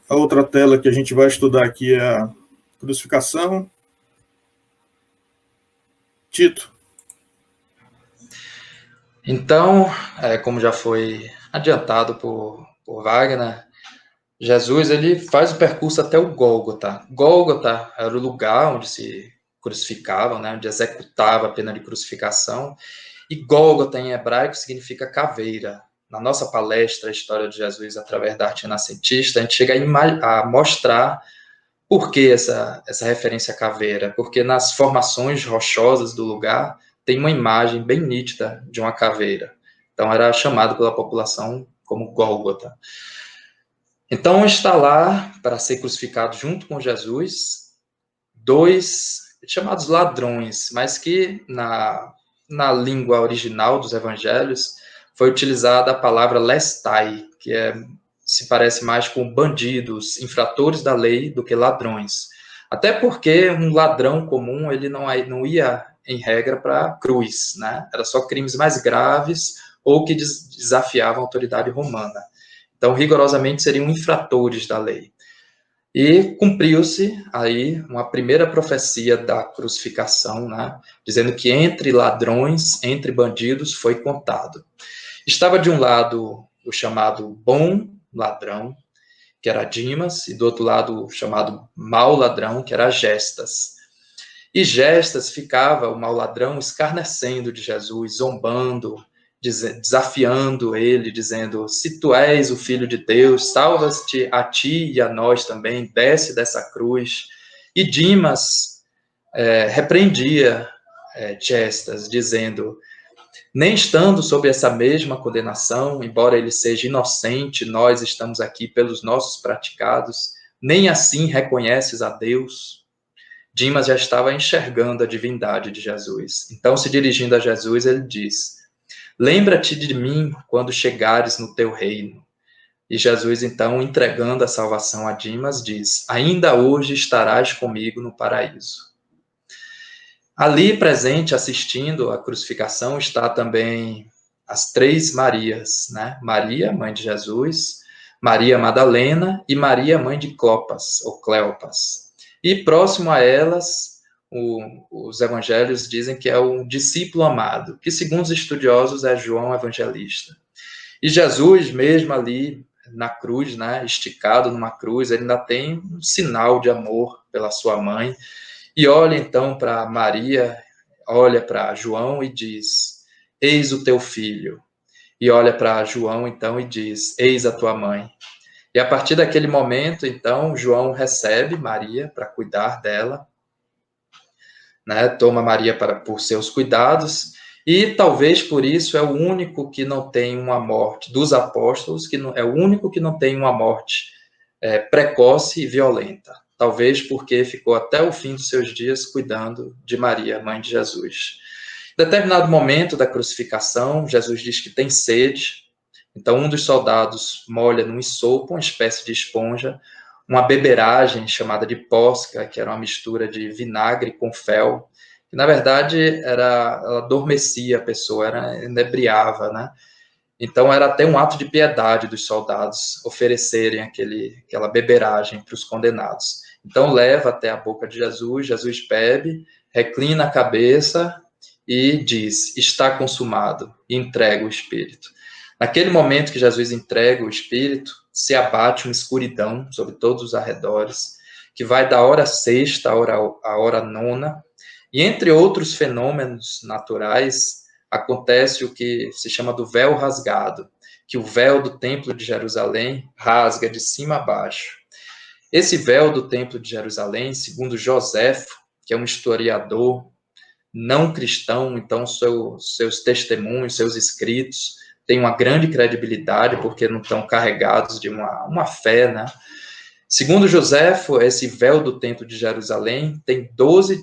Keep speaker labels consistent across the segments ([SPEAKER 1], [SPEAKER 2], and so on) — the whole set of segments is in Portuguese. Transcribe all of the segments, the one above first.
[SPEAKER 1] A outra tela que a gente vai estudar aqui é a crucificação. Tito.
[SPEAKER 2] Então, como já foi adiantado por Wagner, Jesus ele faz o percurso até o Gólgota. Gólgota era o lugar onde se crucificavam, né, onde executava a pena de crucificação. E Gólgota em hebraico significa caveira. Na nossa palestra, a história de Jesus através da arte renascentista, a gente chega a mostrar por que essa referência à caveira. Porque nas formações rochosas do lugar tem uma imagem bem nítida de uma caveira. Então era chamado pela população como Gólgota. Então está lá para ser crucificado junto com Jesus dois chamados ladrões, mas que na língua original dos evangelhos foi utilizada a palavra lestai, que se parece mais com bandidos, infratores da lei, do que ladrões. Até porque um ladrão comum ele não ia, em regra, para a cruz, né? Era só crimes mais graves ou que desafiavam a autoridade romana. Então, rigorosamente, seriam infratores da lei. E cumpriu-se aí uma primeira profecia da crucificação, né? Dizendo que entre ladrões, entre bandidos, foi contado. Estava de um lado o chamado bom ladrão, que era Dimas, e do outro lado o chamado mau ladrão, que era Gestas. E Gestas ficava, o mau ladrão, escarnecendo de Jesus, zombando, desafiando ele, dizendo: se tu és o Filho de Deus, salva-te a ti e a nós também, desce dessa cruz. E Dimas repreendia Gestas, dizendo: nem estando sob essa mesma condenação, embora ele seja inocente, nós estamos aqui pelos nossos praticados, nem assim reconheces a Deus. Dimas já estava enxergando a divindade de Jesus. Então, se dirigindo a Jesus, ele diz: lembra-te de mim quando chegares no teu reino. E Jesus, então, entregando a salvação a Dimas, diz: ainda hoje estarás comigo no paraíso. Ali presente, assistindo à crucificação, está também as três Marias, né? Maria, mãe de Jesus, Maria Madalena e Maria, mãe de Clopas, ou Cleopas. E próximo a elas, os evangelhos dizem que é o discípulo amado, que segundo os estudiosos é João Evangelista. E Jesus, mesmo ali na cruz, né, esticado numa cruz, ele ainda tem um sinal de amor pela sua mãe, e olha então para Maria, olha para João e diz: eis o teu filho. E olha para João então e diz: eis a tua mãe. E a partir daquele momento, então, João recebe Maria para cuidar dela, né? Toma Maria por seus cuidados, e talvez por isso é o único que não tem uma morte, dos apóstolos, que é o único que não tem uma morte precoce e violenta. Talvez porque ficou até o fim dos seus dias cuidando de Maria, mãe de Jesus. Em determinado momento da crucificação, Jesus diz que tem sede, então um dos soldados molha num isopo, uma espécie de esponja, uma beberagem chamada de posca, que era uma mistura de vinagre com fel, que na verdade ela adormecia a pessoa, inebriava, né? Então era até um ato de piedade dos soldados oferecerem aquela beberagem para os condenados. Então leva até a boca de Jesus, Jesus bebe, reclina a cabeça e diz: está consumado, e entrega o Espírito. Naquele momento que Jesus entrega o Espírito, se abate uma escuridão sobre todos os arredores, que vai da hora sexta à hora nona, e entre outros fenômenos naturais, acontece o que se chama do véu rasgado, que o véu do Templo de Jerusalém rasga de cima a baixo. Esse véu do Templo de Jerusalém, segundo Joséfo, que é um historiador não cristão, então seus testemunhos, seus escritos têm uma grande credibilidade, porque não estão carregados de uma fé, né? Segundo Joséfo, esse véu do Templo de Jerusalém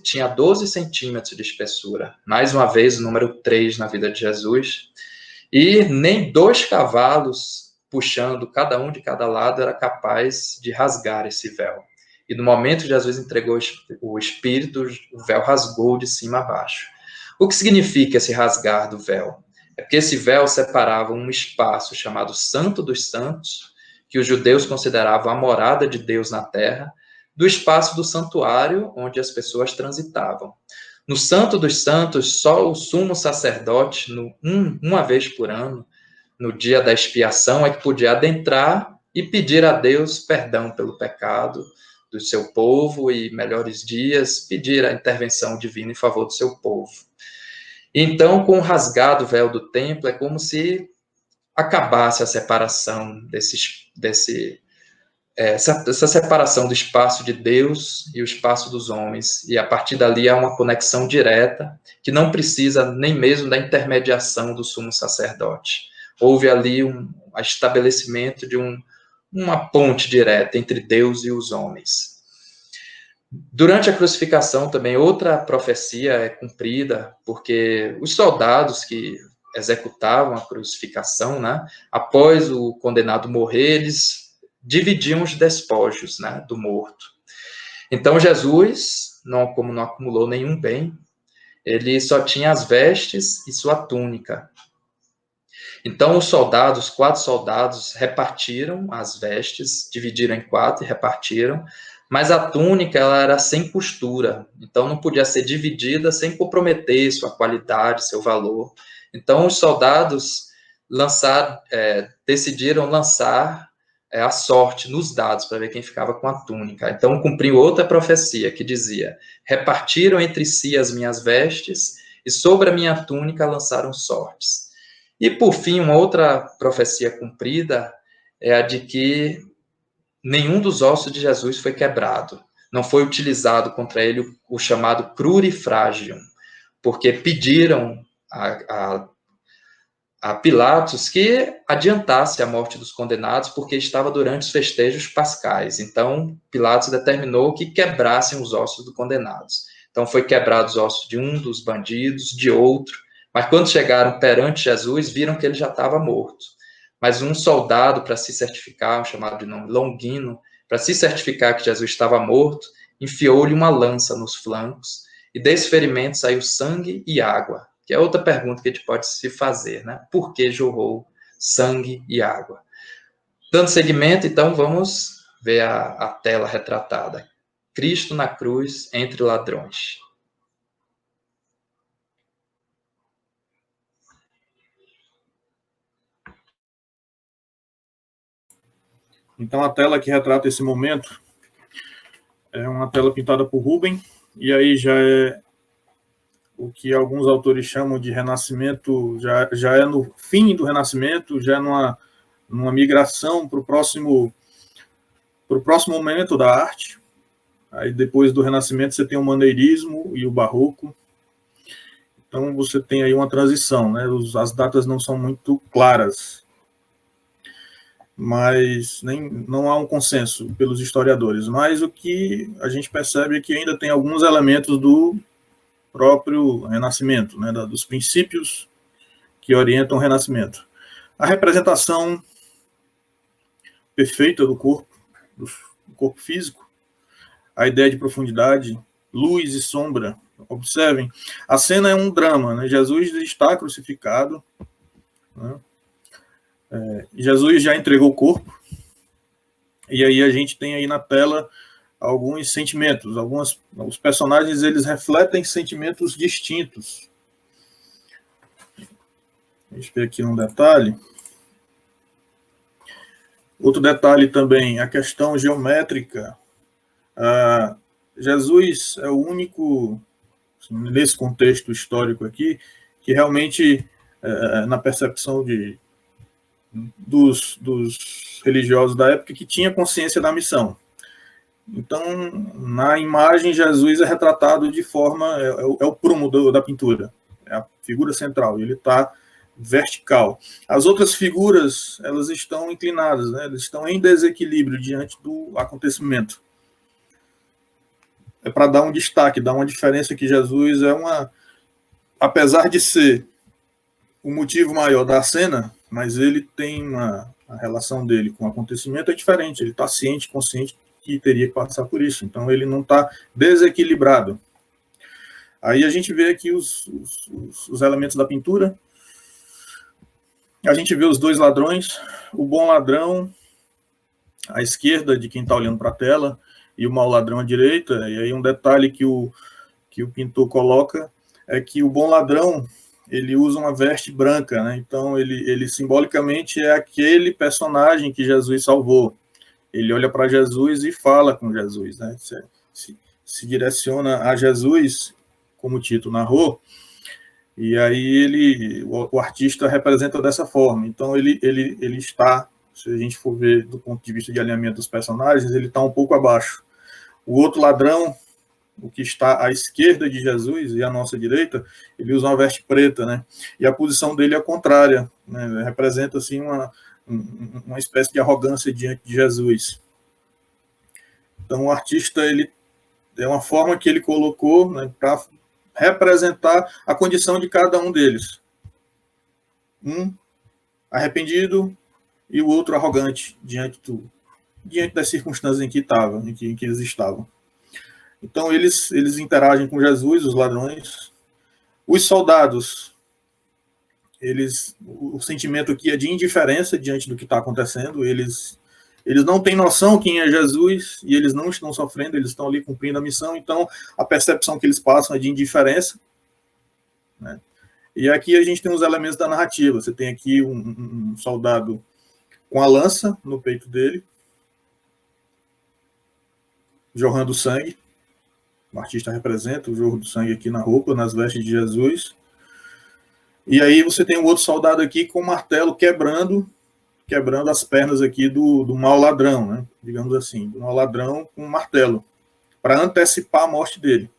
[SPEAKER 2] tinha 12 centímetros de espessura. Mais uma vez, o número 3 na vida de Jesus. E nem 2 cavalos, puxando cada um de cada lado, era capaz de rasgar esse véu. E no momento que Jesus entregou o Espírito, o véu rasgou de cima a baixo. O que significa esse rasgar do véu? É porque esse véu separava um espaço chamado Santo dos Santos, que os judeus consideravam a morada de Deus na terra, do espaço do santuário onde as pessoas transitavam. No Santo dos Santos, só o sumo sacerdote, uma vez por ano, no dia da expiação, é que podia adentrar e pedir a Deus perdão pelo pecado do seu povo e melhores dias, pedir a intervenção divina em favor do seu povo. Então, com o rasgado véu do templo, é como se acabasse a separação essa separação do espaço de Deus e o espaço dos homens, e a partir dali há uma conexão direta, que não precisa nem mesmo da intermediação do sumo sacerdote. Houve ali um estabelecimento de uma ponte direta entre Deus e os homens. Durante a crucificação também outra profecia é cumprida, porque os soldados que executavam a crucificação, né, após o condenado morrer, eles dividiam os despojos, né, do morto. Então Jesus, como não acumulou nenhum bem, ele só tinha as vestes e sua túnica. Então os soldados, 4 soldados, repartiram as vestes, dividiram em 4 e repartiram, mas a túnica ela era sem costura, então não podia ser dividida sem comprometer sua qualidade, seu valor. Então os soldados decidiram lançar a sorte nos dados para ver quem ficava com a túnica. Então cumpriu outra profecia que dizia: repartiram entre si as minhas vestes e sobre a minha túnica lançaram sortes. E por fim, uma outra profecia cumprida é a de que nenhum dos ossos de Jesus foi quebrado. Não foi utilizado contra ele o chamado crurifrágium, porque pediram a Pilatos que adiantasse a morte dos condenados, porque estava durante os festejos pascais. Então, Pilatos determinou que quebrassem os ossos dos condenados. Então, foi quebrado os ossos de um dos bandidos, de outro, mas quando chegaram perante Jesus, viram que ele já estava morto. Mas um soldado, para se certificar, um chamado de nome Longino, para se certificar que Jesus estava morto, enfiou-lhe uma lança nos flancos, e desse ferimento saiu sangue e água. Que é outra pergunta que a gente pode se fazer, né? Por que jorrou sangue e água? Dando seguimento, então, vamos ver a tela retratada. Cristo na cruz entre ladrões.
[SPEAKER 1] Então, a tela que retrata esse momento é uma tela pintada por Rubens, e aí já é o que alguns autores chamam de Renascimento, já é no fim do Renascimento, já é numa migração para o próximo momento da arte. Aí depois do Renascimento você tem o Maneirismo e o Barroco. Então você tem aí uma transição, né? As datas não são muito claras, mas não há um consenso pelos historiadores. Mas o que a gente percebe é que ainda tem alguns elementos do próprio Renascimento, né, dos princípios que orientam o Renascimento. A representação perfeita do corpo físico, a ideia de profundidade, luz e sombra. Observem, a cena é um drama, né? Jesus está crucificado, né? Jesus já entregou o corpo, e aí a gente tem aí na tela alguns sentimentos, os personagens eles refletem sentimentos distintos. Deixa eu ver aqui um detalhe. Outro detalhe também, a questão geométrica. Jesus é o único, assim, nesse contexto histórico aqui, que realmente, na percepção dos religiosos da época, que tinha consciência da missão. Então, na imagem, Jesus é retratado de forma, é o prumo da pintura, é a figura central, ele está vertical. As outras figuras, elas estão inclinadas, né? Elas estão em desequilíbrio diante do acontecimento. É para dar um destaque, dar uma diferença que Jesus apesar de ser o motivo maior da cena, mas ele tem a relação dele com o acontecimento é diferente, ele está ciente, consciente que teria que passar por isso, então ele não está desequilibrado. Aí a gente vê aqui os elementos da pintura, a gente vê os dois ladrões, o bom ladrão à esquerda de quem está olhando para a tela e o mau ladrão à direita. E aí um detalhe que o pintor coloca é que o bom ladrão, ele usa uma veste branca, né? Então ele simbolicamente é aquele personagem que Jesus salvou. Ele olha para Jesus e fala com Jesus, né? Se direciona a Jesus, como o Tito narrou, e aí o artista representa dessa forma. Então ele está, se a gente for ver do ponto de vista de alinhamento dos personagens, ele está um pouco abaixo. O outro ladrão, o que está à esquerda de Jesus e à nossa direita, ele usa uma veste preta, né? E a posição dele é contrária, né? Representa assim uma espécie de arrogância diante de Jesus. Então o artista, ele é uma forma que ele colocou, né, para representar a condição de cada um deles. Um arrependido e o outro arrogante diante das circunstâncias em que eles estavam. Então eles interagem com Jesus, os ladrões. Os soldados, o sentimento aqui é de indiferença diante do que está acontecendo. Eles não têm noção quem é Jesus e eles não estão sofrendo, eles estão ali cumprindo a missão. Então a percepção que eles passam é de indiferença, né? E aqui a gente tem os elementos da narrativa. Você tem aqui um soldado com a lança no peito dele, jorrando sangue. O artista representa o jorro do sangue aqui na roupa, nas vestes de Jesus. E aí você tem um outro soldado aqui com um martelo quebrando as pernas aqui do mau ladrão, né? Digamos assim, do mau ladrão com um martelo, para antecipar a morte dele.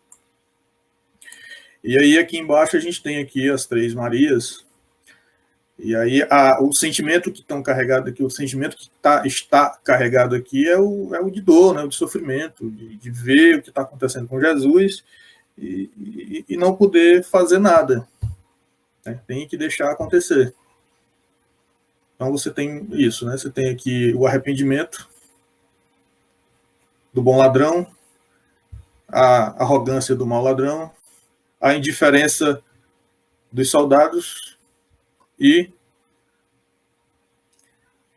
[SPEAKER 1] E aí aqui embaixo a gente tem aqui as três Marias. E aí o sentimento que estão carregado aqui, o sentimento que está carregado aqui é o de dor, né, o de sofrimento, de ver o que está acontecendo com Jesus e não poder fazer nada, né? Tem que deixar acontecer. Então você tem isso, né? Você tem aqui o arrependimento do bom ladrão, a arrogância do mau ladrão, a indiferença dos soldados e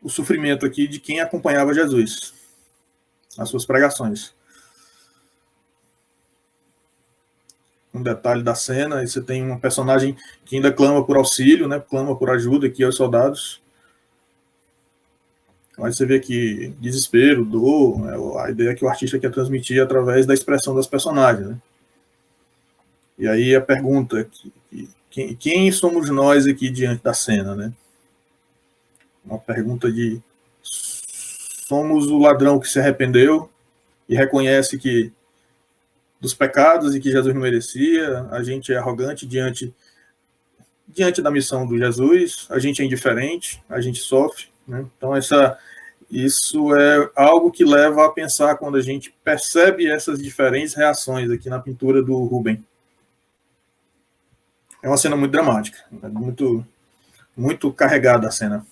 [SPEAKER 1] o sofrimento aqui de quem acompanhava Jesus nas suas pregações. Um detalhe da cena, aí você tem um personagem que ainda clama por auxílio, né? Clama por ajuda aqui aos soldados. Mas você vê aqui desespero, dor, né? A ideia que o artista quer transmitir através da expressão das personagens, né? E aí a pergunta, quem somos nós aqui diante da cena, né? Uma pergunta de: somos o ladrão que se arrependeu e reconhece que dos pecados e que Jesus não merecia, a gente é arrogante diante da missão do Jesus, a gente é indiferente, a gente sofre, né? Então isso é algo que leva a pensar quando a gente percebe essas diferentes reações aqui na pintura do Rubens. É uma cena muito dramática, muito, muito carregada a cena.